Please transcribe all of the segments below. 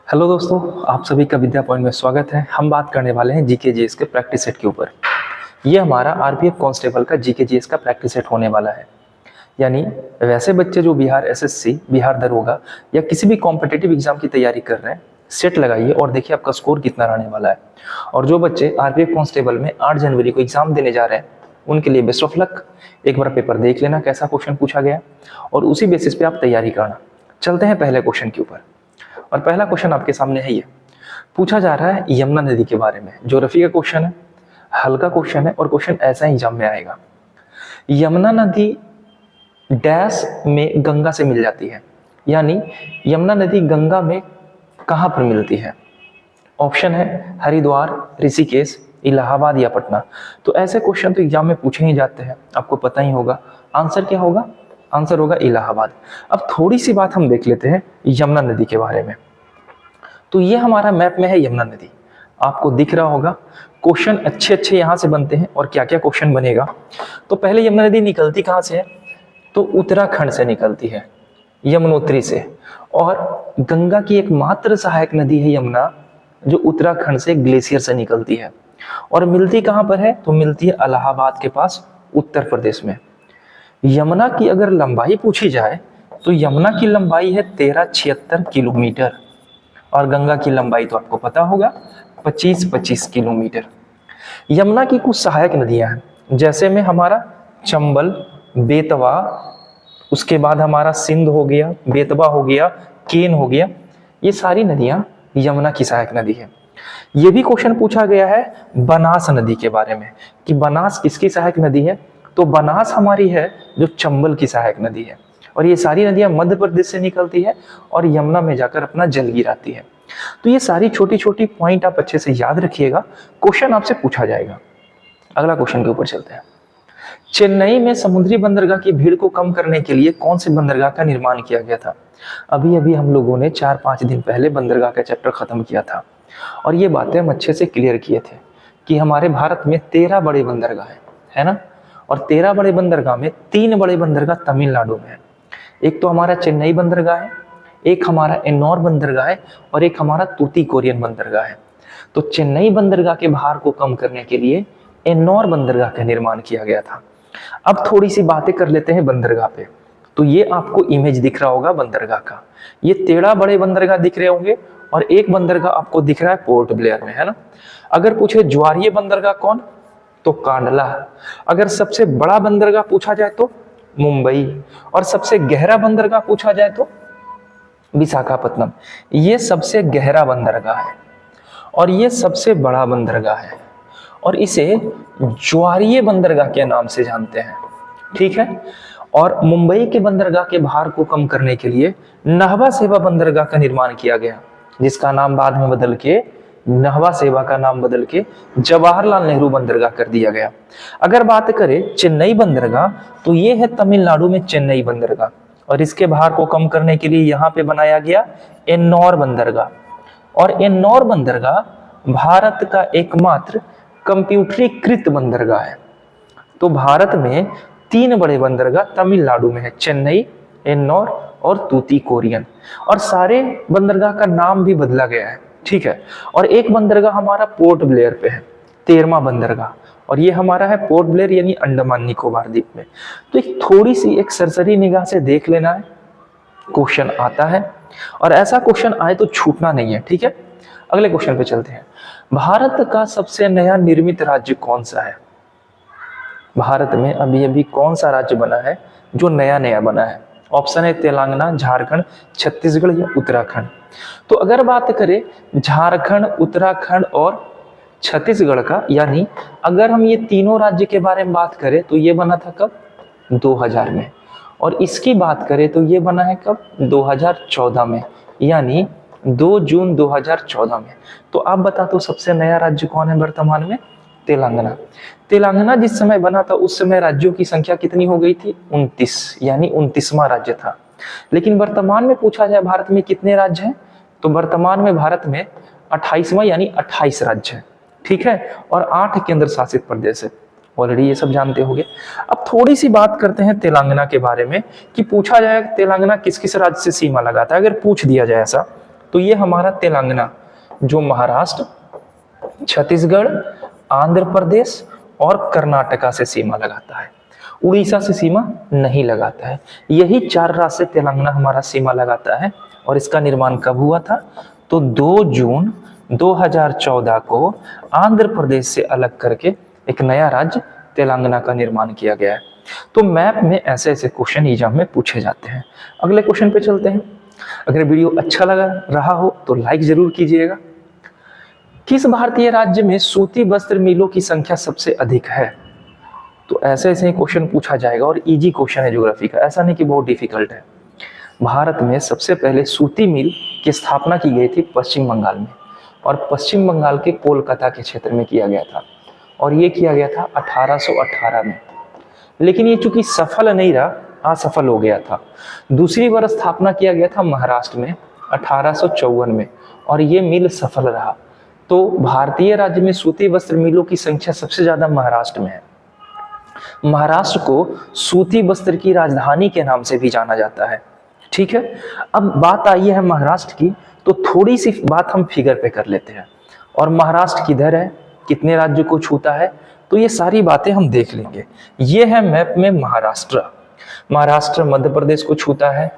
Hello दोस्तों, आप सभी का विद्या पॉइंट में स्वागत है। हम बात करने वाले हैं जीके जीएस के प्रैक्टिस सेट के ऊपर। ये हमारा आरपीएफ कांस्टेबल का जीके जीएस का प्रैक्टिस सेट होने वाला है। यानी वैसे बच्चे जो बिहार एसएससी, बिहार दरोगा या किसी भी कॉम्पिटिटिव एग्जाम की तैयारी कर रहे हैं, सेट लगाइए और देखिए आपका स्कोर कितना रहने वाला है। और जो बच्चे आरपीएफ कांस्टेबल में 8 जनवरी को एग्जाम देने जा रहे हैं, उनके लिए बेस्ट ऑफ लक। एक बार पेपर देख लेना कैसा क्वेश्चन पूछा गया और उसी बेसिस पे आप तैयारी करना। चलते हैं पहले क्वेश्चन के ऊपर। और पहला क्वेश्चन आपके सामने है, ये पूछा जा रहा है यमुना नदी के बारे में। जो रफी का क्वेश्चन है, हल्का क्वेश्चन है और क्वेश्चन ऐसा ही एग्जाम में आएगा। यमुना नदी डैश में गंगा से मिल जाती है, यानी यमुना नदी गंगा में कहां पर मिलती है? ऑप्शन है हरिद्वार, ऋषिकेश, इलाहाबाद या पटना। तो ऐसे क्वेश्चन तो एग्जाम में पूछे ही जाते हैं, आपको पता ही होगा। आंसर क्या होगा? आंसर होगा इलाहाबाद। अब थोड़ी सी बात हम देख लेते हैं यमुना नदी के बारे में। तो ये हमारा मैप में है यमुना नदी, आपको दिख रहा होगा। क्वेश्चन अच्छे अच्छे यहाँ से बनते हैं और क्या क्या क्वेश्चन बनेगा। तो पहले यमुना नदी निकलती कहाँ से है? तो उत्तराखंड से निकलती है, यमुनोत्री से। और गंगा की एकमात्र सहायक नदी है यमुना, जो उत्तराखंड से ग्लेशियर से निकलती है। और मिलती कहाँ पर है? तो मिलती है इलाहाबाद के पास, उत्तर प्रदेश में। यमुना की अगर लंबाई पूछी जाए तो यमुना की लंबाई है 1376 किलोमीटर और गंगा की लंबाई तो आपको पता होगा 25-25 किलोमीटर। यमुना की कुछ सहायक नदियां हैं, जैसे में हमारा चंबल, बेतवा, उसके बाद हमारा सिंध हो गया, बेतवा हो गया, केन हो गया। ये सारी नदियां यमुना की सहायक नदी है। ये भी क्वेश्चन पूछा गया है बनास नदी के बारे में कि बनास किसकी सहायक नदी है? तो बनास हमारी है जो चंबल की सहायक नदी है। और ये सारी नदियां मध्य प्रदेश से निकलती है और यमुना में जाकर अपना जल गिराती है। तो ये सारी छोटी छोटी पॉइंट आप अच्छे से याद रखिएगा, क्वेश्चन आपसे पूछा जाएगा। अगला क्वेश्चन के ऊपर चलते हैं। चेन्नई में समुद्री बंदरगाह की भीड़ को कम करने के लिए कौन से बंदरगाह का निर्माण किया गया था? अभी अभी हम लोगों ने 4-5 दिन पहले बंदरगाह का चैप्टर खत्म किया था और ये बातें हम अच्छे से क्लियर किए थे कि हमारे भारत में 13 बड़े बंदरगाह है ना। और 13 बड़े बंदरगाह में 3 बड़े बंदरगाह तमिलनाडु में है। एक तो हमारा चेन्नई बंदरगाह है, एक हमारा एन्नौर बंदरगाह है और एक हमारा तूतीकोरिन बंदरगाह है। तो चेन्नई बंदरगाह के भार को कम करने के लिए एन्नौर बंदरगाह का निर्माण किया गया था। अब थोड़ी सी बातें कर लेते हैं बंदरगाह पे। तो ये आपको इमेज दिख रहा होगा बंदरगाह का, ये 13 बड़े बंदरगाह दिख रहे होंगे और एक बंदरगाह आपको दिख रहा है पोर्ट ब्लेयर में, है ना। अगर पूछे ज्वारीय बंदरगाह कौन, तो कांडला। अगर सबसे बड़ा बंदरगाह पूछा जाए तो मुंबई, और सबसे गहरा बंदरगाह पूछा जाए तो विशाखापत्तनम। ये सबसे गहरा बंदरगाह है और ये सबसे बड़ा बंदरगाह है और इसे ज्वारीय बंदरगाह के नाम से जानते हैं, ठीक है। और मुंबई के बंदरगाह के भार को कम करने के लिए नहवा सेवा बंदरगाह का निर्माण किया गया, जिसका नाम बाद में बदल के नहवा सेवा का नाम बदल के जवाहरलाल नेहरू बंदरगाह कर दिया गया। अगर बात करें चेन्नई बंदरगाह, तो ये है तमिलनाडु में चेन्नई बंदरगाह और इसके भार को कम करने के लिए यहाँ पे बनाया गया एन्नौर बंदरगाह। और एन्नौर बंदरगाह भारत का एकमात्र कंप्यूटरीकृत बंदरगाह है। तो भारत में 3 बड़े बंदरगाह तमिलनाडु में है, चेन्नई, एन्नौर और तूतीकोरिन। और सारे बंदरगाह का नाम भी बदला गया है, ठीक है। और एक बंदरगाह हमारा पोर्ट ब्लेयर पे है, 13वां बंदरगाह, और ये हमारा है पोर्ट ब्लेयर यानी अंडमान निकोबार द्वीप में। तो एक थोड़ी सी एक सरसरी निगाह से देख लेना है, क्वेश्चन आता है और ऐसा क्वेश्चन आए तो छूटना नहीं है, ठीक है। अगले क्वेश्चन पे चलते हैं। भारत का सबसे नया निर्मित राज्य कौन सा है? भारत में अभी अभी कौन सा राज्य बना है जो नया नया बना है? ऑप्शन है तेलंगाना, झारखंड, छत्तीसगढ़ या उत्तराखंड। तो अगर बात करें झारखंड, उत्तराखंड और छत्तीसगढ़ का, यानी अगर हम ये तीनों राज्य के बारे में बात करें तो ये बना था कब? 2000 में। और इसकी बात करें तो ये बना है कब? 2014 में, यानी 2 जून 2014 में। तो आप बता दो सबसे नया राज्य कौन है वर्तमान में? तेलंगाना। तेलंगाना जिस समय बना था उस समय राज्यों की संख्या कितनी हो गई थी? 29, यानी 29वां राज्य था। लेकिन वर्तमान में पूछा जाए भारत में कितने राज्य हैं, तो वर्तमान में भारत में 28वां यानी 28 राज्य है, ठीक है। और 8 केंद्र शासित प्रदेश है। ऑलरेडी ये सब जानते होंगे। अब थोड़ी सी बात करते हैं तेलंगाना के बारे में कि पूछा जाए तेलंगाना किस किस राज्य से सीमा लगाता है। अगर पूछ दिया जाए ऐसा तो ये हमारा तेलंगाना जो महाराष्ट्र, छत्तीसगढ़, आंध्र प्रदेश और कर्नाटका से सीमा लगाता है, उड़ीसा से सीमा नहीं लगाता है। यही 4 राज्य से तेलंगाना हमारा सीमा लगाता है। और इसका निर्माण कब हुआ था? तो 2 जून 2014 को आंध्र प्रदेश से अलग करके एक नया राज्य तेलंगाना का निर्माण किया गया है। तो मैप में ऐसे ऐसे क्वेश्चन एग्जाम में पूछे जाते हैं। अगले क्वेश्चन पे चलते हैं। अगर वीडियो अच्छा लगा रहा हो तो लाइक जरूर कीजिएगा। किस भारतीय राज्य में सूती वस्त्र मिलों की संख्या सबसे अधिक है? तो ऐसे ऐसे ही क्वेश्चन पूछा जाएगा और इजी क्वेश्चन है ज्योग्राफी का, ऐसा नहीं कि बहुत डिफिकल्ट है। भारत में सबसे पहले सूती मिल की स्थापना की गई थी पश्चिम बंगाल में, और पश्चिम बंगाल के कोलकाता के क्षेत्र में किया गया था, और ये किया गया था 1818 में। लेकिन ये चूंकि सफल नहीं रहा, असफल हो गया था। दूसरी बार स्थापना किया गया था महाराष्ट्र में 1854 में, और ये मिल सफल रहा। तो भारतीय राज्य में सूती वस्त्र मिलों की संख्या सबसे ज्यादा महाराष्ट्र में है। महाराष्ट्र को सूती वस्त्र की राजधानी के नाम से भी जाना जाता है। ठीक है, अब बात आई है महाराष्ट्र की, तो थोड़ी सी बात हम फिगर पे कर लेते हैं। और महाराष्ट्र किधर है, कितने राज्यों को छूता है, तो ये सारी बातें हम देख लेंगे। ये है मैप में महाराष्ट्र। महाराष्ट्र मध्य प्रदेश को छूता है,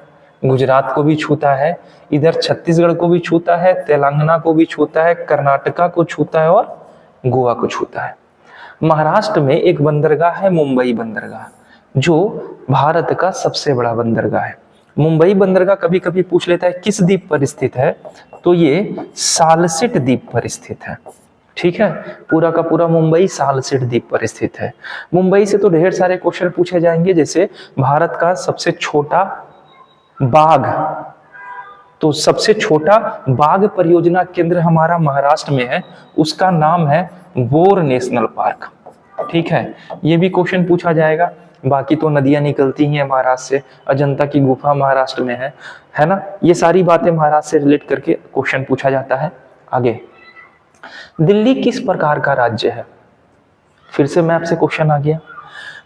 गुजरात को भी छूता है, इधर छत्तीसगढ़ को भी छूता है, तेलंगाना को भी छूता है, कर्नाटका को छूता है और गोवा को छूता है। महाराष्ट्र में एक बंदरगाह है, मुंबई बंदरगाह, जो भारत का सबसे बड़ा बंदरगाह है। मुंबई बंदरगाह कभी कभी पूछ लेता है किस द्वीप पर स्थित है, तो ये सालसेट द्वीप पर स्थित है। ठीक है, पूरा का पूरा मुंबई सालसेट द्वीप पर स्थित है। मुंबई से तो ढेर सारे क्वेश्चन पूछे जाएंगे, जैसे भारत का सबसे छोटा बाघ, तो सबसे छोटा बाघ परियोजना केंद्र हमारा महाराष्ट्र में है, उसका नाम है बोर नेशनल पार्क। ठीक है, ये भी क्वेश्चन पूछा जाएगा। बाकी तो नदियां निकलती ही है महाराष्ट्र से, अजंता की गुफा महाराष्ट्र में है ना। ये सारी बातें महाराष्ट्र से रिलेट करके क्वेश्चन पूछा जाता है। आगे, दिल्ली किस प्रकार का राज्य है? फिर से मैप से क्वेश्चन आ गया।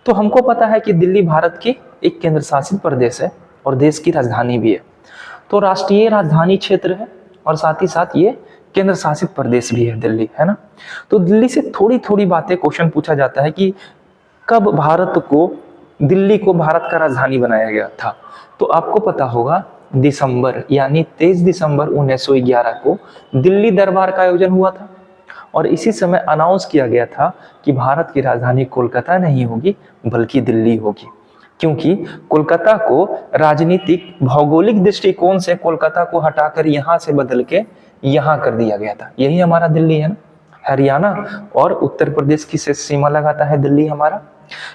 तो हमको पता है कि दिल्ली भारत की एक केंद्र शासित प्रदेश है और देश की राजधानी भी है। तो राष्ट्रीय राजधानी क्षेत्र है और साथ ही साथ ये केंद्र शासित प्रदेश भी है दिल्ली, है ना। तो दिल्ली से थोड़ी थोड़ी बातें क्वेश्चन पूछा जाता है कि कब दिल्ली को भारत का राजधानी बनाया गया था। तो आपको पता होगा दिसंबर, यानी 23 दिसंबर 1911 को दिल्ली दरबार का आयोजन हुआ था, और इसी समय अनाउंस किया गया था कि भारत की राजधानी कोलकाता नहीं होगी बल्कि दिल्ली होगी, क्योंकि कोलकाता को राजनीतिक भौगोलिक दृष्टिकोण से कोलकाता को हटाकर यहाँ से बदल के यहाँ कर दिया गया था। यही हमारा दिल्ली है ना। हरियाणा और उत्तर प्रदेश की सीमा लगाता है दिल्ली हमारा।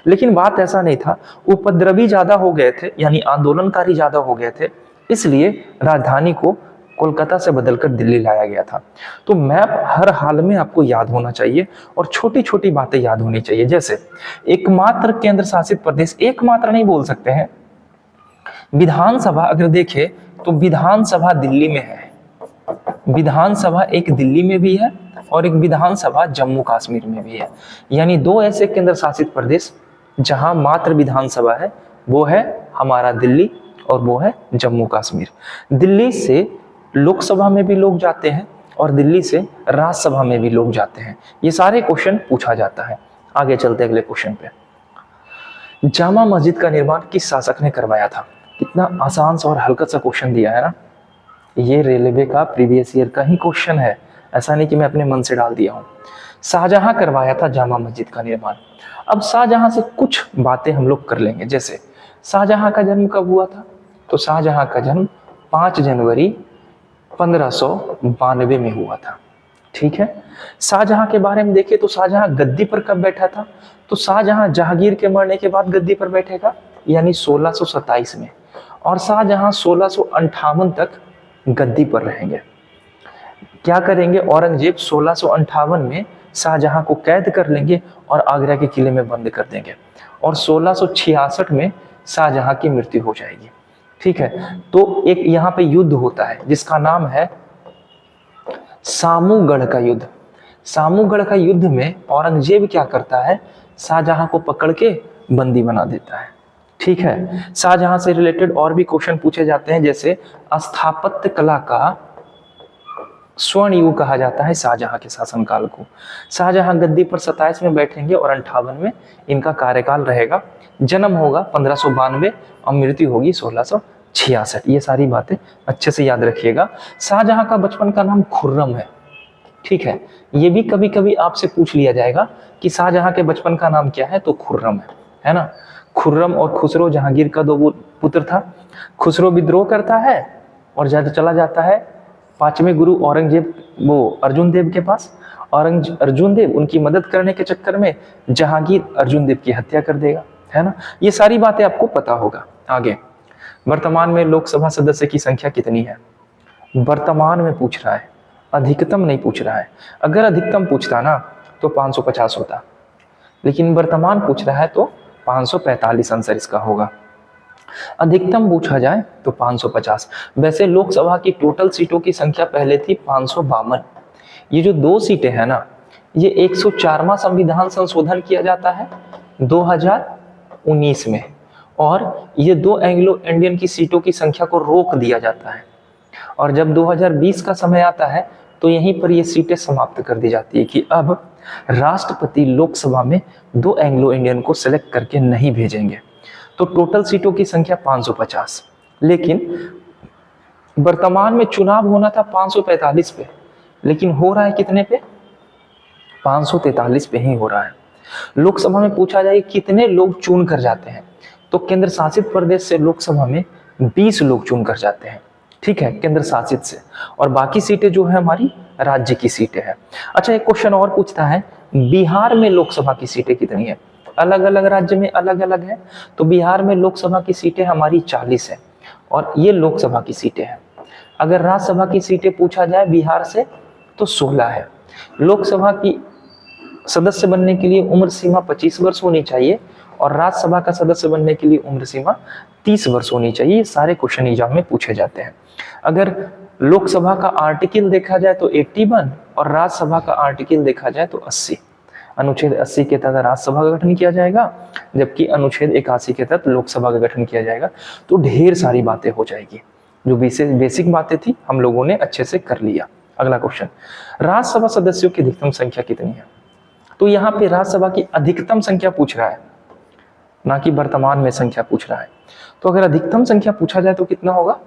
लेकिन बात ऐसा नहीं था, उपद्रवी ज्यादा हो गए थे, यानी आंदोलनकारी ज्यादा हो गए थे, इसलिए राजधानी को कोलकाता से बदलकर दिल्ली लाया गया था। तो मैप हर हाल में आपको याद होना चाहिए और छोटी छोटी बातें याद होनी चाहिए। जैसे एकमात्र केंद्र शासित प्रदेश, एकमात्र नहीं बोल सकते हैं, विधानसभा अगर देखें तो विधानसभा दिल्ली में है। विधानसभा एक दिल्ली में भी है और एक विधानसभा जम्मू कश्मीर में भी है, यानी 2 ऐसे केंद्र शासित प्रदेश जहां मात्र विधानसभा है, वो है हमारा दिल्ली और वो है जम्मू कश्मीर। दिल्ली से लोकसभा में भी लोग जाते हैं और दिल्ली से राज्यसभा में भी लोग जाते हैं। ये सारे क्वेश्चन पूछा जाता है। आगे चलते अगले क्वेश्चन पे। जामा मस्जिद का निर्माण किस शासक ने करवाया था? कितना आसान सा और हल्का सा क्वेश्चन दिया है ना। ये रेलवे का प्रीवियस ईयर का ही क्वेश्चन है, ऐसा नहीं कि मैं अपने मन से डाल दिया हूँ। शाहजहां करवाया था जामा मस्जिद का निर्माण। अब शाहजहां से कुछ बातें हम लोग कर लेंगे। जैसे शाहजहां का जन्म कब हुआ था? तो शाहजहां का जन्म 5 जनवरी 1592 में हुआ था। ठीक है, शाहजहां के बारे में देखें तो शाहजहां गद्दी पर कब बैठा था? तो शाहजहां जहांगीर के मरने के बाद गद्दी पर बैठेगा, यानी 1627 में, और शाहजहां 1658 तक गद्दी पर रहेंगे। क्या करेंगे? औरंगजेब 1658 में शाहजहां को कैद कर लेंगे और आगरा के किले में बंद कर देंगे, और 1666 में शाहजहां की मृत्यु हो जाएगी। ठीक है, तो एक यहाँ पे युद्ध होता है जिसका नाम है सामूगढ़ का युद्ध। सामूगढ़ का युद्ध में औरंगजेब क्या करता है? शाहजहां को पकड़ के बंदी बना देता है। ठीक है, शाहजहां से रिलेटेड और भी क्वेश्चन पूछे जाते हैं, जैसे स्थापत्य कला का स्वर्ण युग कहा जाता है शाहजहां के शासनकाल को। शाहजहां गद्दी पर 27 में बैठेंगे और 58 में इनका कार्यकाल रहेगा। जन्म होगा 1592 और मृत्यु होगी 1666। ये सारी बातें अच्छे से याद रखिएगा। शाहजहां का बचपन का नाम खुर्रम है, ठीक है। ये भी कभी कभी आपसे पूछ लिया जाएगा कि शाहजहां के बचपन का नाम क्या है, तो खुर्रम है ना। खुर्रम और खुसरो जहांगीर का दो पुत्र था। खुसरो विद्रोह करता है और जब चला जाता है पांचवें गुरु औरंगजेब वो अर्जुन देव के पास। अर्जुन देव उनकी मदद करने के चक्कर में जहांगीर अर्जुन देव की हत्या कर देगा, है ना। ये सारी बातें आपको पता होगा। आगे, वर्तमान में लोकसभा सदस्य की संख्या कितनी है? वर्तमान में पूछ रहा है, अधिकतम नहीं पूछ रहा है। अगर अधिकतम पूछता ना तो 550 होता, लेकिन वर्तमान पूछ रहा है तो 545 आंसर इसका होगा। अधिकतम पूछा जाए तो 550। वैसे लोकसभा की टोटल सीटों की संख्या पहले थी 552। ये जो 2 सीटें हैं ना, ये 104वां संविधान संशोधन किया जाता है 2019 में, और ये 2 एंग्लो इंडियन की सीटों की संख्या को रोक दिया जाता है। और जब 2020 का समय आता है तो यहीं पर ये सीटें समाप्त कर दी जाती है कि अब राष्ट्रपति लोकसभा में 2 एंग्लो इंडियन को सिलेक्ट करके नहीं भेजेंगे। तो टोटल सीटों की संख्या 550, लेकिन वर्तमान में चुनाव होना था 545 पे, लेकिन हो रहा है कितने पे? 543 पे ही हो रहा है। लोकसभा में पूछा जाए कितने लोग चुन कर जाते हैं, तो केंद्र शासित प्रदेश से लोकसभा में 20 लोग चुन कर जाते हैं, ठीक है, केंद्र शासित से। और बाकी सीटें जो है हमारी राज्य की सीटें हैं। अच्छा, एक क्वेश्चन और पूछता है, बिहार में लोकसभा की सीटें कितनी है? अलग अलग राज्य में अलग अलग है। तो बिहार में लोकसभा की सीटें हमारी 40 है और ये लोकसभा की सीटें हैं। अगर राज्यसभा की सीटें पूछा जाए बिहार से तो 16 है। लोकसभा की सदस्य बनने के लिए उम्र सीमा 25 वर्ष होनी चाहिए और राज्यसभा का सदस्य बनने के लिए उम्र सीमा 30 वर्ष होनी चाहिए। ये सारे क्वेश्चन एग्जाम में पूछे जाते हैं। अगर लोकसभा का आर्टिकल देखा जाए तो 81 और राज्यसभा का आर्टिकल देखा जाए तो 80। अनुच्छेद 80 के तहत राज्यसभा का गठन किया जाएगा, जबकि अनुच्छेद 81 के तहत लोकसभा का गठन किया जाएगा। तो ढेर सारी बातें हो जाएगी। जो बेसिक बातें थी हम लोगों ने अच्छे से कर लिया। अगला क्वेश्चन, राज्यसभा सदस्यों की अधिकतम संख्या कितनी है? तो यहाँ पे राज्यसभा की अधिकतम संख्या पूछ रहा है, ना कि वर्तमान में संख्या पूछ रहा है। तो अगर अधिकतम संख्या पूछा जाए तो कितना होगा?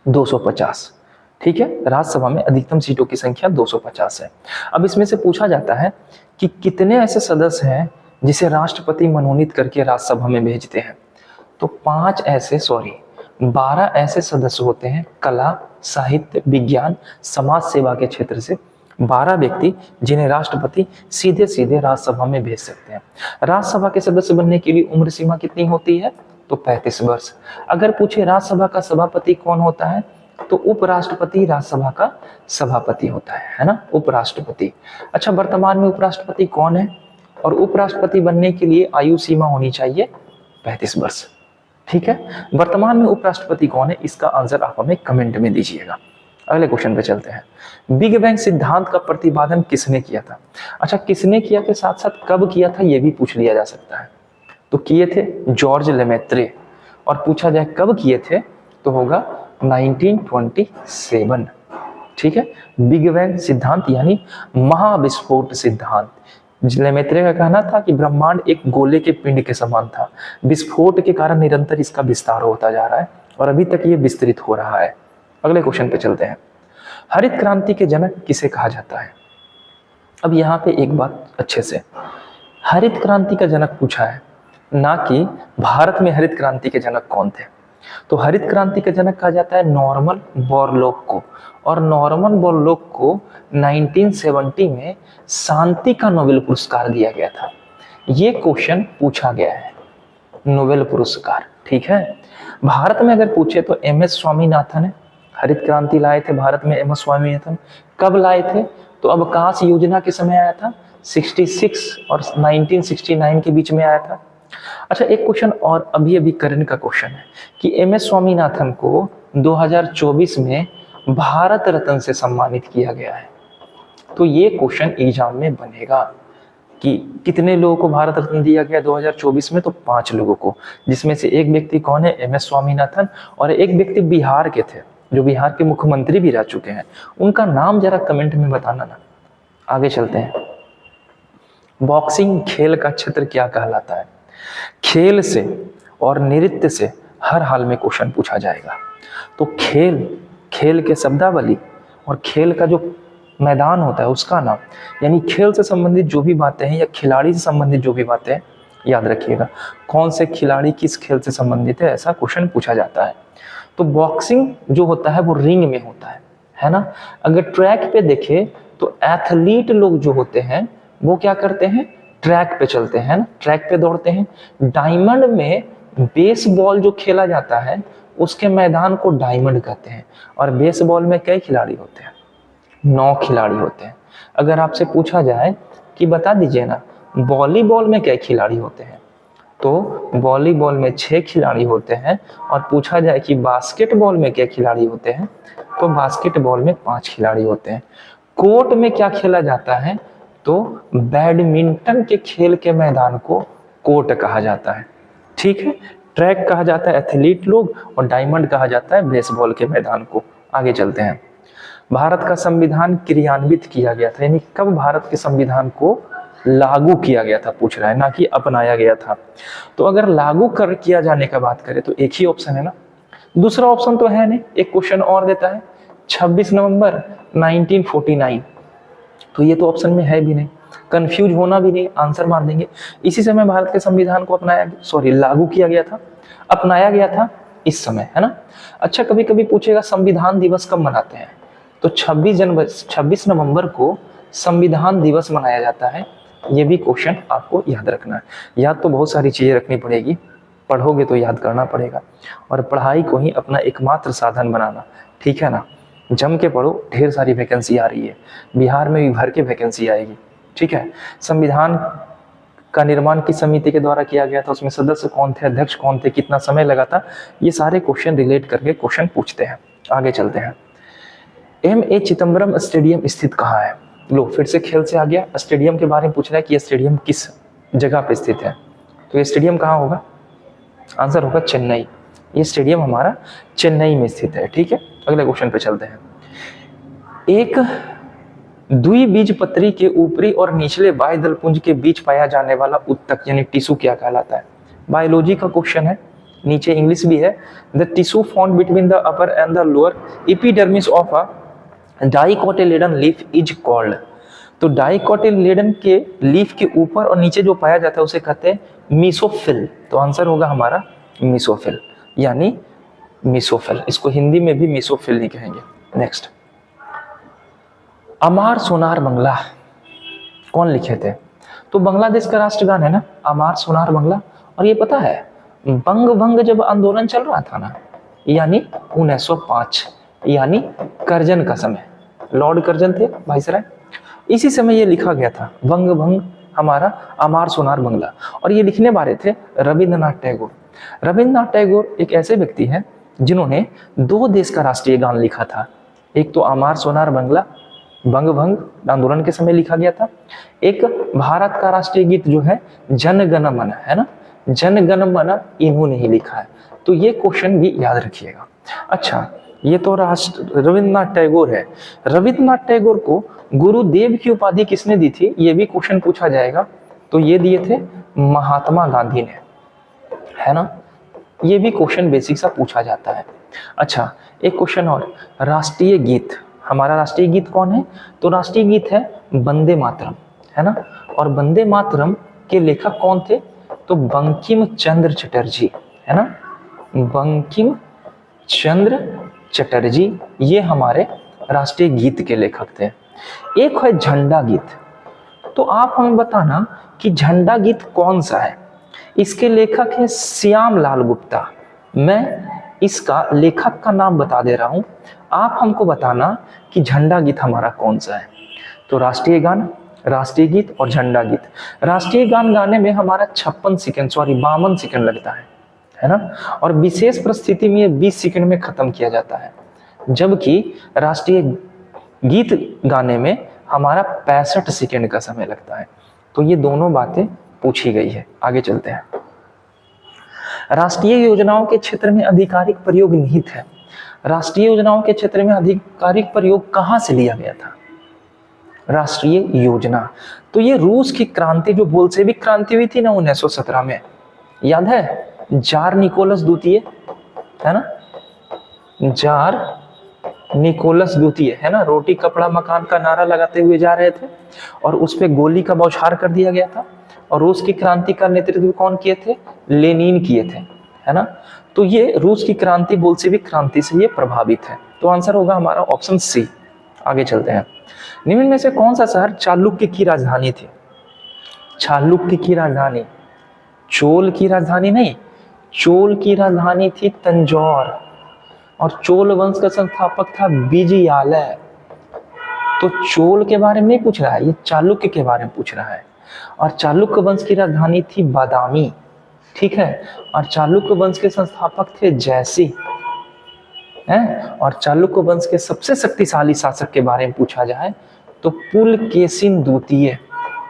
250, ठीक है। राज्यसभा में अधिकतम सीटों की संख्या 250 है। अब इसमें से पूछा जाता है कि कितने ऐसे सदस्य हैं जिसे राष्ट्रपति मनोनीत करके राज्यसभा में भेजते हैं? तो 12 ऐसे सदस्य होते हैं कला, साहित्य, विज्ञान, समाज सेवा के क्षेत्र से। 12 व्यक्ति जिन्हें राष्ट्रपति सीधे सीधे राज्यसभा में भेज सकते हैं। राज्यसभा के सदस्य बनने के लिए उम्र सीमा कितनी होती है? तो 35 वर्ष। अगर पूछे राज्यसभा का सभापति कौन होता है, तो उपराष्ट्रपति राज्यसभा का सभापति होता है ना, उपराष्ट्रपति। अच्छा, वर्तमान में उपराष्ट्रपति कौन है? और उपराष्ट्रपति बनने के लिए आयु सीमा होनी चाहिए 35 वर्ष, ठीक है। वर्तमान में उपराष्ट्रपति कौन है, इसका आंसर आप हमें कमेंट में दीजिएगा। अगले क्वेश्चन पे चलते हैं। बिग बैंग सिद्धांत का प्रतिपादन किसने किया था? अच्छा, किसने किया के साथ साथ कब किया था ये भी पूछ लिया जा सकता है। तो किए थे जॉर्ज लेमेत्रे, और पूछा जाए कब किए थे तो होगा 1927, ठीक है। बिग बैंग सिद्धांत यानी महाविस्फोट सिद्धांत। लेमेत्रे का कहना था कि ब्रह्मांड एक गोले के पिंड के समान था, विस्फोट के कारण निरंतर इसका विस्तार होता जा रहा है और अभी तक ये विस्तृत हो रहा है। अगले क्वेश्चन पे चलते हैं। हरित क्रांति के जनक किसे कहा जाता है? अब यहाँ पे एक बात अच्छे से, हरित क्रांति का जनक पूछा है, ना कि भारत में हरित क्रांति के जनक कौन थे। तो हरित क्रांति का जनक कहा जाता है नॉर्मन बोरलॉग को, और नॉर्मन बोरलॉग को 1970 में शांति का नोबेल पुरस्कार दिया गया था। ये क्वेश्चन पूछा गया है, नोबेल पुरस्कार, ठीक है। भारत में अगर पूछे तो MS स्वामीनाथन है, हरित क्रांति लाए थे भारत में MS स्वामीनाथन। कब लाए थे? तो अवकाश योजना के समय आया था, 66 और 1969 के बीच में आया था। अच्छा, एक क्वेश्चन और अभी करंट का क्वेश्चन है कि MS स्वामीनाथन को 2024 में भारत रत्न से सम्मानित किया गया है। तो ये क्वेश्चन एग्जाम में बनेगा कि कितने लोगों को भारत रत्न दिया गया 2024 में? तो 5 लोगों को, जिसमें से एक व्यक्ति कौन है? MS स्वामीनाथन, और एक व्यक्ति बिहार के थे, जो बिहार के मुख्यमंत्री भी रह चुके हैं, उनका नाम जरा कमेंट में बताना ना। आगे चलते हैं। बॉक्सिंग खेल का क्षेत्र क्या कहलाता है? खेल से और नृत्य से हर हाल में क्वेश्चन पूछा जाएगा। तो खेल, खेल के शब्दावली और खेल का जो मैदान होता है उसका नाम, यानी खेल से संबंधित जो भी बातें हैं या खिलाड़ी से संबंधित जो भी बातें हैं याद रखिएगा। कौन से खिलाड़ी किस खेल से संबंधित है, ऐसा क्वेश्चन पूछा जाता है। तो बॉक्सिंग जो होता है वो रिंग में होता है ना। अगर ट्रैक पे देखें तो एथलीट लोग जो होते हैं वो क्या करते हैं, ट्रैक पे चलते हैं ना, ट्रैक पे दौड़ते हैं। डायमंड में बेसबॉल जो खेला जाता है उसके मैदान को डायमंड कहते हैं। और बेसबॉल में कई खिलाड़ी होते हैं? 9 खिलाड़ी होते हैं। अगर आपसे पूछा जाए कि बता दीजिए ना वॉलीबॉल में कई खिलाड़ी होते हैं, तो वॉलीबॉल में 6 खिलाड़ी होते हैं। और पूछा जाए कि बास्केटबॉल में क्या खिलाड़ी होते हैं, तो बास्केटबॉल में 5 खिलाड़ी होते हैं। कोर्ट में क्या खेला जाता है, तो बैडमिंटन के खेल के मैदान को कोर्ट कहा जाता है। ठीक है, ट्रैक कहा जाता है एथलीट लोग और डायमंड कहा जाता है बेसबॉल के मैदान को। आगे चलते हैं। भारत का संविधान क्रियान्वित किया गया था, यानी कब भारत के संविधान को लागू किया गया था पूछ रहा है, ना कि अपनाया गया था। तो अगर लागू कर किया जाने का बात करें तो एक ही ऑप्शन है ना, दूसरा ऑप्शन तो है नहीं। एक क्वेश्चन और देता है 26 नवंबर 1949, तो ये तो ऑप्शन में है भी नहीं, कंफ्यूज होना भी नहीं, आंसर मार देंगे। इसी समय भारत के संविधान को लागू किया गया था, अपनाया गया था इस समय, है ना। अच्छा, कभी कभी पूछेगा संविधान दिवस कब मनाते हैं, तो 26 नवंबर को संविधान दिवस मनाया जाता है। ये भी क्वेश्चन आपको याद रखना है। याद तो बहुत सारी चीजें रखनी पड़ेगी, पढ़ोगे तो याद करना पड़ेगा, और पढ़ाई को ही अपना एकमात्र साधन बनाना, ठीक है ना। जम के पढ़ो, ढेर सारी वैकेंसी आ रही है, बिहार में भी भर के वैकेंसी आएगी, ठीक है। संविधान का निर्माण किस समिति के द्वारा किया गया था, उसमें सदस्य कौन थे, अध्यक्ष कौन थे, कितना समय लगा था, ये सारे क्वेश्चन रिलेट करके क्वेश्चन पूछते हैं। आगे चलते हैं। एम.ए. चिदम्बरम स्टेडियम स्थित कहाँ है? लो, फिर से खेल से आ गया, स्टेडियम के बारे में पूछ रहा है कि ये स्टेडियम किस जगह पे स्थित है। तो ये स्टेडियम कहाँ होगा? आंसर होगा चेन्नई। ये स्टेडियम हमारा चेन्नई में स्थित है, ठीक है। अगले क्वेश्चन पे चलते हैं। एक द्विबीजपत्री के ऊपरी और निचले बाह्यदल पुंज के बीच पाया जाने वाला उत्तक यानी टिश्यू क्या कहलाता है? बायोलॉजी का क्वेश्चन है, नीचे इंग्लिश भी है। The tissue found between the upper and the lower epidermis of a dicotyledon leaf is called. तो डाइकोटिलेडन के लीफ के ऊपर और नीचे जो पाया जाता है उसे कहते हैं मीसोफिल। तो आंसर होगा हमारा मीसोफिल, यानी मीसोफिल। इसको हिंदी में भी मीसोफिल ही कहेंगे। नेक्स्ट, अमार सोनार बंगला कौन लिखे थे? तो बांग्लादेश का राष्ट्रगान है ना अमार सोनार बंगला। और ये पता है बंग भंग जब आंदोलन चल रहा था ना, यानी 1905, यानी करजन का समय, लॉर्ड करजन थे वाइसराय, इसी समय ये लिखा गया था बंग भंग हमारा अमार सोनार बंगला। और ये लिखने वाले थे रविंद्रनाथ टैगोर। रविंद्रनाथ टैगोर एक ऐसे व्यक्ति हैं जिन्होंने 2 देश का राष्ट्रीय गान लिखा था। एक तो अमार सोनार बंगला बंग भंग आंदोलन के समय लिखा गया था, एक भारत का राष्ट्रीय गीत जो है जन गण मन, है ना, जन गण मन इन्होंने ही लिखा है। तो ये क्वेश्चन भी याद रखिएगा। अच्छा, ये तो रविंद्रनाथ टैगोर है। रविंद्रनाथ टैगोर को गुरुदेव की उपाधि किसने दी थी, ये भी क्वेश्चन पूछा जाएगा। तो ये दिए थे महात्मा गांधी ने, है ना। ये भी क्वेश्चन बेसिक सा पूछा जाता है। अच्छा, एक क्वेश्चन और, राष्ट्रीय गीत, हमारा राष्ट्रीय गीत कौन है? तो राष्ट्रीय गीत है वंदे मातरम, है ना। और वंदे मातरम के लेखक कौन थे? तो बंकिम चंद्र चटर्जी, है ना, बंकिम चंद्र चटर्जी, ये हमारे राष्ट्रीय गीत के लेखक थे। एक है झंडा गीत, तो आप हमें बताना कि झंडा गीत कौन सा है? इसके लेखक है श्याम लाल गुप्ता। मैं इसका लेखक का नाम बता दे रहा हूं, आप हमको बताना कि झंडा गीत हमारा कौन सा है। तो राष्ट्रीय गान, राष्ट्रीय गीत और झंडा गीत। राष्ट्रीय गान गाने में हमारा 52 सेकंड लगता है ना। और विशेष परिस्थिति में ये 20 सेकंड में खत्म किया जाता है, जबकि राष्ट्रीय गीत गाने में हमारा 65 सेकंड का समय लगता है। तो ये दोनों बातें पूछी गई है। आगे चलते हैं। राष्ट्रीय योजनाओं के क्षेत्र में आधिकारिक प्रयोग निहित है। राष्ट्रीय योजनाओं के क्षेत्र में आधिकारिक प्रयोग कहाँ से लिया गया था? राष्ट्रीय योजना, तो ये रूस की क्रांति, जो बोल्शेविक क्रांति हुई थी ना 1917 में, याद है? जार निकोलस द्वितीय, है ना, जार निकोलस द्वितीय, है ना, रोटी कपड़ा मकान का नारा लगाते हुए जा रहे थे और उस पे गोली का बौछार कर दिया गया था। और रूस की क्रांति का नेतृत्व कौन किए थे? लेनिन किए थे, है ना। तो ये रूस की क्रांति बोल्शेविक क्रांति से ये प्रभावित है। तो आंसर होगा हमारा ऑप्शन सी। आगे चलते हैं। निम्न में से कौन सा शहर चालुक्य की राजधानी थी? चालुक्य की राजधानी, चोल की राजधानी नहीं, चोल की राजधानी थी तंजौर। और चोल वंश का संस्थापक था विजयालय। तो चोल के बारे में नहीं पूछ रहा है, ये चालुक्य के बारे में पूछ रहा है। और चालुक्य वंश की राजधानी थी बादामी, ठीक है। और चालुक्य वंश के संस्थापक थे जयसिंह, हैं। और चालुक्य वंश के सबसे शक्तिशाली शासक के बारे में पूछा जाए तो पुलकेशिन द्वितीय,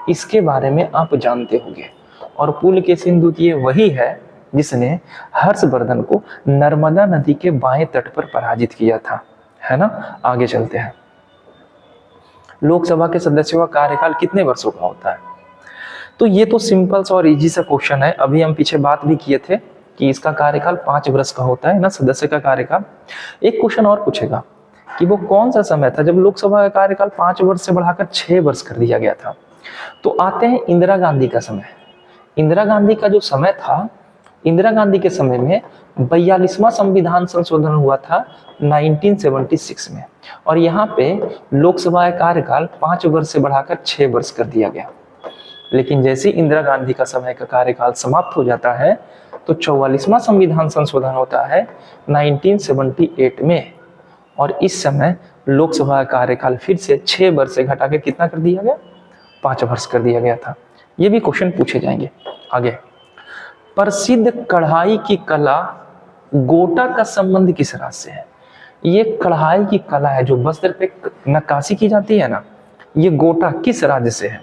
इसके बारे में आप जानते होंगे। और पुलकेशिन द्वितीय वही है जिसने हर्षवर्धन को नर्मदा नदी के बाएं तट पर पराजित किया था, है ना। आगे चलते हैं। लोकसभा के सदस्यों का कार्यकाल कितने वर्षों का होता है? तो ये तो सिंपल सा और इजी सा क्वेश्चन है। अभी हम पीछे बात भी किए थे कि इसका कार्यकाल 5 वर्ष का होता है ना, सदस्य का कार्यकाल। एक क्वेश्चन और पूछेगा कि वो कौन सा समय था जब लोकसभा का कार्यकाल 5 वर्ष से बढ़ाकर 6 वर्ष कर दिया गया था? तो आते हैं इंदिरा गांधी का समय। इंदिरा गांधी का जो समय था, इंदिरा गांधी के समय में 42वां संविधान संशोधन हुआ था 1976 में। और यहाँ पे लोकसभा का कार्यकाल 5 वर्ष से बढ़ाकर 6 वर्ष कर दिया गया। लेकिन जैसे इंदिरा गांधी का समय का कार्यकाल समाप्त हो जाता है तो 44वां संविधान संशोधन होता है 1978 में। और इस समय लोकसभा का कार्यकाल फिर से 6 वर्ष से घटाकर कितना कर दिया गया? 5 वर्ष कर दिया गया था। ये भी क्वेश्चन पूछे जाएंगे आगे। प्रसिद्ध कढ़ाई की कला गोटा का संबंध किस राज्य से है? ये कढ़ाई की कला है जो वस्त्र पे नक्काशी की जाती है ना, ये गोटा किस राज्य से है?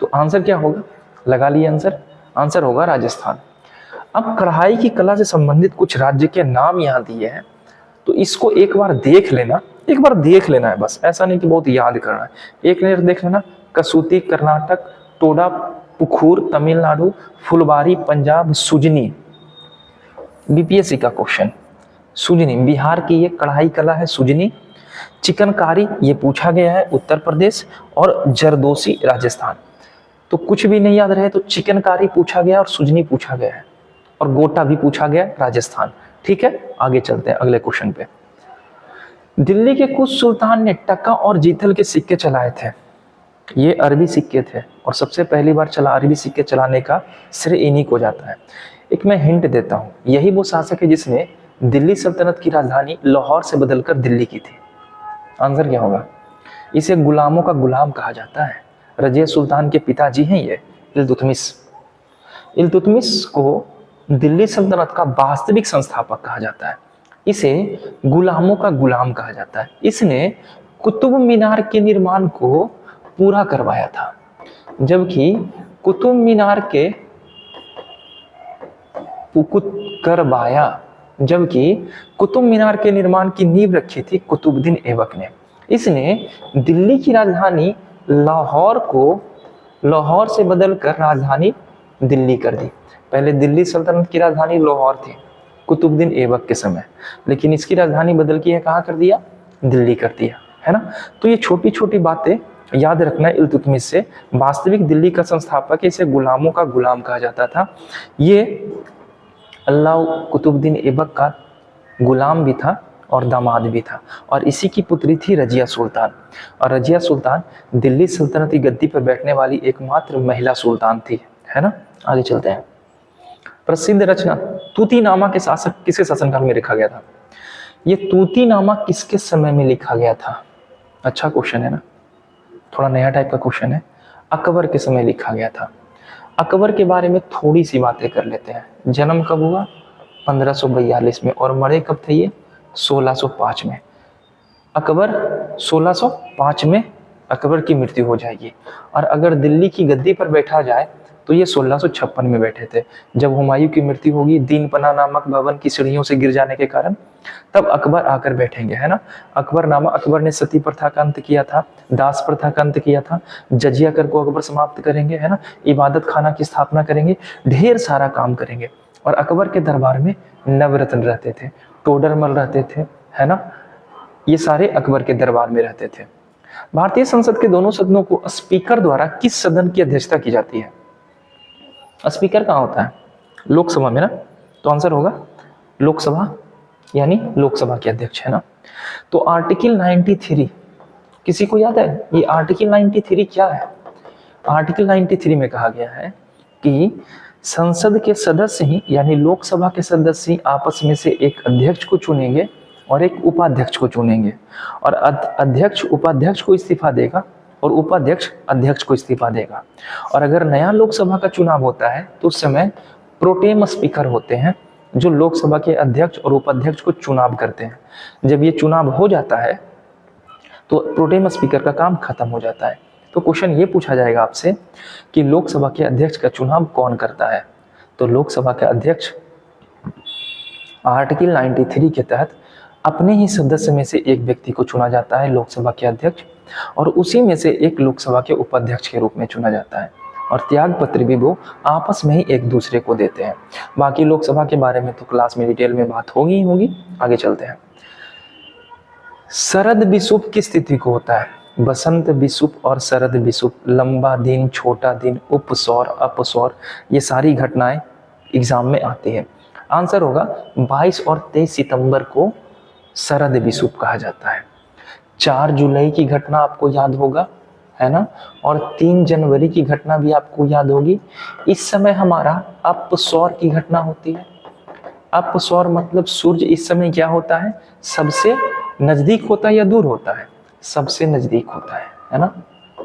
तो आंसर क्या होगा? लगा लिए आंसर। आंसर होगा राजस्थान। अब कढ़ाई की कला से संबंधित कुछ राज्य के नाम यहाँ दिए हैं, तो इसको एक बार देख लेना, एक बार देख लेना है बस, ऐसा नहीं कि बहुत याद करना है। एक मिनट देख लेना। कसूती कर्नाटक, टोडा पुखूर तमिलनाडु, फुलबारी पंजाब, सुजनी बीपीएससी का क्वेश्चन। सुजनी बिहार की ये कढ़ाई कला है सुजनी। चिकनकारी ये पूछा गया है उत्तर प्रदेश। और जरदोशी राजस्थान। तो कुछ भी नहीं याद रहे तो चिकनकारी पूछा गया और सुजनी पूछा गया है और गोटा भी पूछा गया राजस्थान। ठीक है, आगे चलते हैं अगले क्वेश्चन पे। दिल्ली के कुछ सुल्तान ने टका और जीतल के सिक्के चलाए थे। ये अरबी सिक्के थे और सबसे पहली बार अरबी सिक्के चलाने का श्रेय इन्हीं को जाता है। एक मैं हिंट देता हूँ, यही वो शासक है जिसने दिल्ली सल्तनत की राजधानी लाहौर से बदलकर दिल्ली की थी। आंसर क्या होगा? इसे गुलामों का गुलाम कहा जाता है। रजिया सुल्तान के पिताजी हैं ये इल्तुतमिश। इल्तुतमिश को दिल्ली सल्तनत का वास्तविक संस्थापक कहा जाता है। इसे गुलामों का गुलाम कहा जाता है। इसने कुतुब मीनार के निर्माण को पूरा करवाया था, जबकि कुतुब मीनार के कुतुब मीनार के निर्माण की नींव रखी थी कुतुबुद्दीन ऐबक ने। इसने दिल्ली की राजधानी लाहौर को लाहौर से बदलकर राजधानी दिल्ली कर दी। पहले दिल्ली सल्तनत की राजधानी लाहौर थी कुतुबुद्दीन ऐबक के समय, लेकिन इसकी राजधानी बदल के कहाँ कर दिया? दिल्ली कर दिया, है ना। तो ये छोटी छोटी बातें याद रखना है। इल्तुतमिश से वास्तविक दिल्ली का संस्थापक, इसे गुलामों का गुलाम कहा जाता था। ये अल्लाह कुतुबुद्दीन ऐबक का गुलाम भी था और दामाद भी था। और इसी की पुत्री थी रजिया सुल्तान। और रजिया सुल्तान दिल्ली सल्तनत की गद्दी पर बैठने वाली एकमात्र महिला सुल्तान थी, है ना। आगे चलते हैं। प्रसिद्ध रचना तूतीनामा के शासक किसके शासनकाल में लिखा गया था? ये तूतीनामा किसके समय में लिखा गया था? अच्छा क्वेश्चन है ना, थोड़ा नया टाइप का क्वेश्चन है। अकबर के समय लिखा गया था। अकबर के बारे में थोड़ी सी बातें कर लेते हैं। जन्म कब हुआ? 1542 में। और मरे कब थे ये? 1605 में। अकबर 1605 में अकबर की मृत्यु हो जाएगी। और अगर दिल्ली की गद्दी पर बैठा जाए तो ये 1656 में बैठे थे। जब हुमायूं की मृत्यु होगी दीनपना नामक भवन की सीढ़ियों से गिर जाने के कारण, तब अकबर आकर बैठेंगे, है ना। अकबर ने सती प्रथा का अंत किया था, दास प्रथा का अंत किया था, जजिया कर को अकबर समाप्त करेंगे, है ना, इबादत खाना की स्थापना करेंगे, ढेर सारा काम करेंगे। और अकबर के दरबार में नवरत्न रहते थे, टोडरमल रहते थे, है ना, ये सारे अकबर के दरबार में रहते थे। भारतीय संसद के दोनों सदनों को स्पीकर द्वारा किस सदन की अध्यक्षता की जाती है? स्पीकर कहाँ होता है? लोकसभा में ना, तो आंसर होगा लोकसभा, यानी लोकसभा के अध्यक्ष, है ना। तो आर्टिकल 93 किसी को याद है? ये आर्टिकल 93 क्या है? आर्टिकल 93 में कहा गया है कि संसद के सदस्य ही, यानी लोकसभा के सदस्य ही आपस में से एक अध्यक्ष को चुनेंगे और एक उपाध्यक्ष को चुनेंगे, और अध्यक्ष उपाध्यक्ष को इस्तीफा देगा और उपाध्यक्ष अध्यक्ष को इस्तीफा देगा। और अगर नया लोकसभा का चुनाव होता है तो उस समय प्रोटेम स्पीकर होते हैं जो लोकसभा के अध्यक्ष और उपाध्यक्ष को चुनाव करते हैं। जब ये चुनाव हो जाता है तो प्रोटेम स्पीकर का काम खत्म हो जाता है। तो क्वेश्चन ये पूछा जाएगा आपसे कि लोकसभा के अध्यक्ष का चुनाव कौन करता है? तो लोकसभा के अध्यक्ष आर्टिकल 93 के तहत अपने ही सदस्य में से एक व्यक्ति को चुना जाता है लोकसभा के अध्यक्ष, और उसी में से एक लोकसभा के उपाध्यक्ष के रूप में चुना जाता है, और त्याग पत्र भी वो आपस में ही एक दूसरे को देते हैं। बाकी लोकसभा के बारे में तो क्लास में डिटेल में बात होगी ही होगी। आगे चलते हैं। शरद विषुव किस तिथि को होता है? बसंत विषुव और शरद विषुव, लंबा दिन, छोटा दिन, उपसौर, अपसौर, ये सारी घटनाएं एग्जाम में आती है। आंसर होगा 22 और 23 सितंबर को शरद विषुव कहा जाता है। 4 जुलाई की घटना आपको याद होगा, है ना, और 3 जनवरी की घटना भी आपको याद होगी। इस समय हमारा अपसौर की घटना होती है। अपसौर मतलब सूर्य इस समय क्या होता है? सबसे नजदीक होता है या दूर होता है? सबसे नजदीक होता है ना,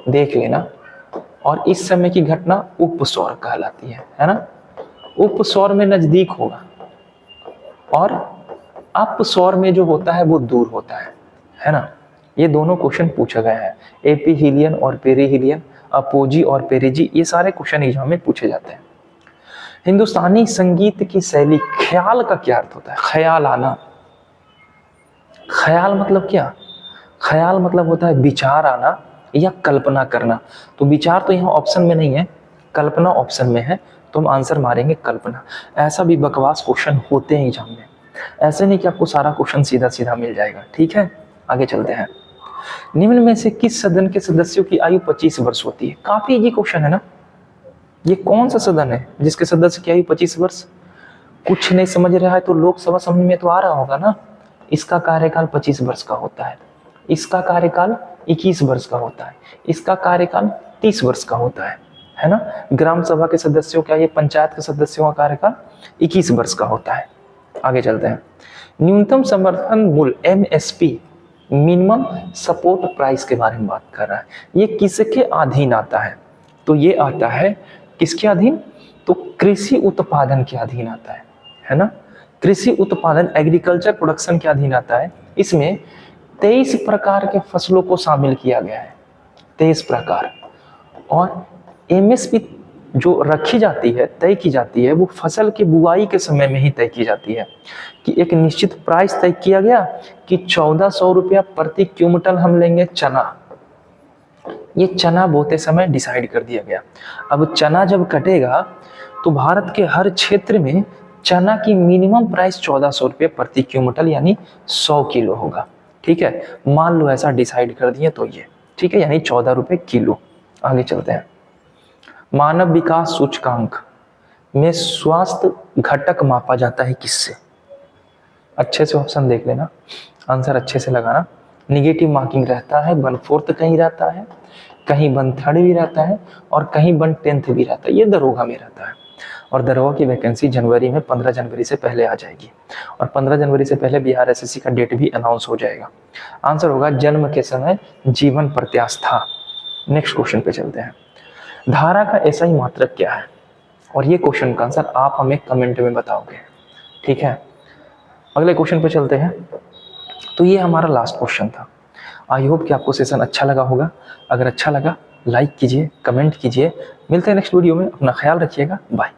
देख लेना। और इस समय की घटना उपसौर कहलाती है ना। उपसौर में नजदीक होगा और अपसौर में जो होता है वो दूर होता है ना। ये दोनों क्वेश्चन पूछे गए हैं, एपीहीलियन और पेरीहीलियन, अपोजी और पेरिजी, ये सारे क्वेश्चन एग्जाम में पूछे जाते हैं। हिंदुस्तानी संगीत की शैली, ख्याल का क्या अर्थ होता है? ख्याल आना। ख्याल मतलब क्या? ख्याल मतलब होता है विचार आना या कल्पना करना। तो विचार तो यहाँ ऑप्शन में नहीं है, कल्पना ऑप्शन में है, तो हम आंसर मारेंगे कल्पना। ऐसा भी बकवास क्वेश्चन होते हैं एग्जाम में, ऐसे नहीं कि आपको सारा क्वेश्चन सीधा सीधा मिल जाएगा। ठीक है, आगे चलते हैं। निम्न में से किस सदन के सदस्यों की आयु 25 वर्ष होती है? काफी इजी क्वेश्चन है ना। ये कौन सा सदन है जिसके सदस्य की आयु 25 वर्ष? कुछ नहीं समझ रहा है तो लोकसभा समझ में तो आ रहा होगा ना। इसका कार्यकाल 25 वर्ष का होता है, इसका कार्यकाल 21 वर्ष का होता है, इसका कार्यकाल 30 वर्ष का होता है ना। ग्राम सभा के सदस्यों का, ये पंचायत के सदस्यों का कार्यकाल 21 वर्ष का होता है। आगे चलते हैं। न्यूनतम समर्थन मूल्य MSP, मिनिमम सपोर्ट प्राइस के बारे में बात कर रहा है। ये किसके अधीन आता है? तो ये आता है किसके अधीन? तो कृषि उत्पादन के अधीन आता है ना। कृषि उत्पादन, एग्रीकल्चर प्रोडक्शन के अधीन आता है। इसमें 23 प्रकार के फसलों को शामिल किया गया है, 23 प्रकार। और MSP जो रखी जाती है, तय की जाती है, वो फसल की बुआई के समय में ही तय की जाती है कि एक निश्चित प्राइस तय किया गया कि 1400 रुपया प्रति क्विंटल हम लेंगे चना। ये चना बोते समय डिसाइड कर दिया गया। अब चना जब कटेगा तो भारत के हर क्षेत्र में चना की मिनिमम प्राइस 1400 रुपये प्रति क्विंटल, यानी 100 किलो होगा। ठीक है, मान लो ऐसा डिसाइड कर दिए तो ये ठीक है, यानी 14 रुपये किलो। आगे चलते हैं। मानव विकास सूचकांक में स्वास्थ्य घटक मापा जाता है किससे? अच्छे से ऑप्शन देख लेना, आंसर अच्छे से लगाना। निगेटिव मार्किंग रहता है, 1/4 कहीं रहता है, कहीं 1/3 भी रहता है, और कहीं 1/10 भी रहता है। ये दरोगा में रहता है, और दरोगा की वैकेंसी जनवरी में 15 जनवरी से पहले आ जाएगी, और 15 जनवरी से पहले बिहार SSC का डेट भी अनाउंस हो जाएगा। आंसर होगा जन्म के समय जीवन प्रत्यास्था। नेक्स्ट क्वेश्चन पे चलते हैं। धारा का SI मात्रक क्या है? और ये क्वेश्चन का आंसर आप हमें कमेंट में बताओगे। ठीक है, अगले क्वेश्चन पे चलते हैं। तो ये हमारा लास्ट क्वेश्चन था। आई होप कि आपको सेशन अच्छा लगा होगा। अगर अच्छा लगा लाइक कीजिए, कमेंट कीजिए। मिलते हैं नेक्स्ट वीडियो में, अपना ख्याल रखिएगा, बाय।